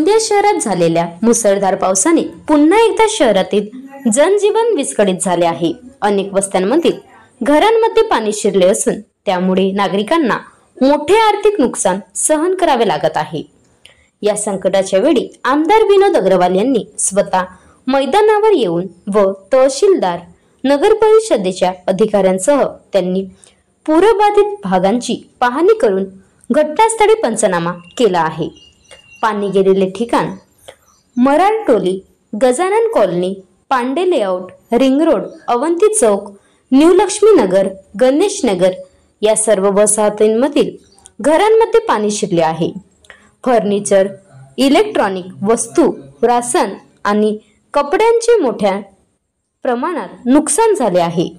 गोंदिया शहरात झालेल्या मुसळधार पावसाने पुन्हा एकदा शहरातील जनजीवन विस्कळीत झाले आहे। अनेक वस्त्यांमधील घरांमध्ये पाणी शिरले असून त्यामुळे नागरिकांना मोठे आर्थिक नुकसान सहन करावे लागत आहे। या संकटाच्या वेळी आमदार विनोद अग्रवाल यांनी स्वतः मैदानावर येऊन व तहसीलदार, नगर परिषदेच्या अधिकाऱ्यांसह त्यांनी पूरबाधित भागांची पाहणी करून घटनास्थळी पंचनामा केला आहे। पाणी गेलेले ठिकाण Marar Toli, Gajanan colony, Pande layout, ring road, Avanti Chowk, new Laxmi Nagar, Ganesh Nagar या सर्व वसाहतींमधील घरांमध्ये पाणी शिरले आहे। फर्निचर, इलेक्ट्रॉनिक वस्तू, राशन आणि कपड्यांचे मोठ्या प्रमाणात नुकसान झाले आहे।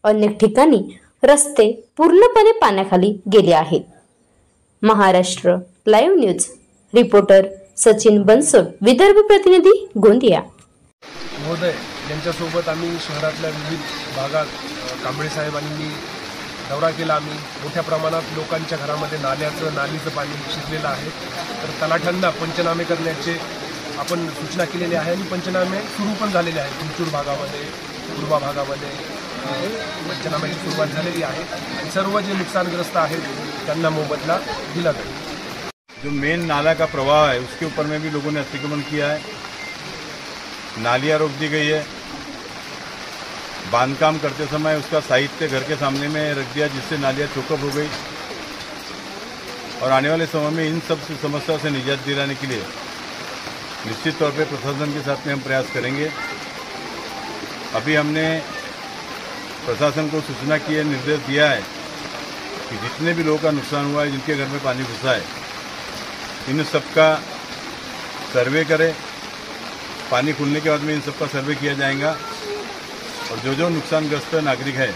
अनेक ठिकाणी रस्ते पूर्णपणे पाण्याखाली गेले आहेत। Maharashtra live news reporter Sachin Bansod, Vidarbha प्रतिनिधी, गोंदिया। महोदय यांच्यासोबत आम्ही शहरातल्या विविध भागात कांबळे साहेबांनी दौरा केला। आम्ही मोठ्या प्रमाणात लोकांच्या घरामध्ये नालीचं पाणी शिरलेलं आहे, तर तलाठ्यांना पंचनामे करण्याचे आपण सूचना केलेल्या आहे आणि पंचनामे सुरू पण झालेले आहेत। चिंचूर भागामध्ये, पूर्वा भागामध्ये पंचनाम्याची सुरुवात झालेली आहे आणि सर्व जे नुकसानग्रस्त आहेत त्यांना मोबदला दिला जाईल। जो मेन नाला का प्रवाह है उसके ऊपर में भी लोगों ने अतिक्रमण किया है, नालियाँ रोक दी गई है। बांधकाम करते समय उसका साहित्य घर के सामने में रख दिया जिससे नालियाँ चौकअप हो गई। और आने वाले समय में इन सब समस्याओं से निजात दिलाने के लिए निश्चित तौर पे प्रशासन के साथ में हम प्रयास करेंगे। अभी हमने प्रशासन को सूचना की है, निर्देश दिया है कि जितने भी लोगों का नुकसान हुआ है, जिनके घर में पानी घुसा है, इन सबका सर्वे करें। पानी खुलने के बाद में इन सबका सर्वे किया जाएगा और जो नुकसानग्रस्त नागरिक है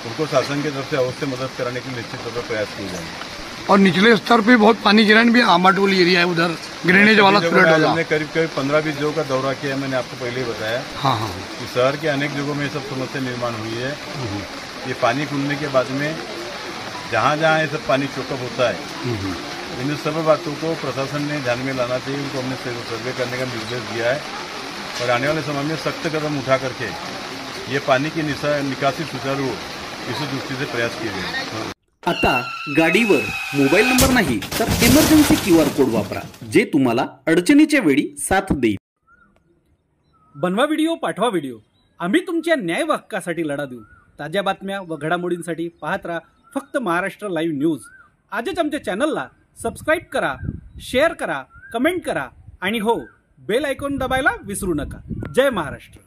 उनको शासन की तरफ से अवश्य मदद कराने के लिए निश्चित तौर पर प्रयास किए जाएंगे। और निचले स्तर पे बहुत पानी गिरा भी, आमाटोली एरिया है उधर ड्रेनेज वाला हमने करीब 15-20 जगहों का दौरा किया। मैंने आपको पहले ही बताया कि शहर के अनेक जगहों में सब समस्या निर्माण हुई है। ये पानी खुलने के बाद में जहाँ जहाँ ये सब पानी चौकअप होता है, इन सब बातों को प्रशासन ने ध्यान में लाना चाहिए। उनको हमने सर्वे करने का निर्देश दिया है और आने वाले समय में सख्त कदम उठा करके ये पानी की निकासी सुचारू हो इसी दृष्टि से प्रयास किए गए। आता गाडीवर मोबाईल नंबर नाही तर इमर्जन्सी QR कोड वापरा, जे तुम्हाला अडचणीच्या वेळी साथ देईल। बनवा व्हिडिओ, पाठवा व्हिडिओ, आम्ही तुमच्या न्याय हक्कासाठी लढा देऊ। ताज्या बातम्या व घडामोडींसाठी पाहत राहा फक्त महाराष्ट्र लाईव्ह न्यूज। आजच आमच्या चॅनलला सबस्क्राइब करा, शेअर करा, कमेंट करा आणि हो, बेल आयकॉन दबायला विसरू नका। जय महाराष्ट्र।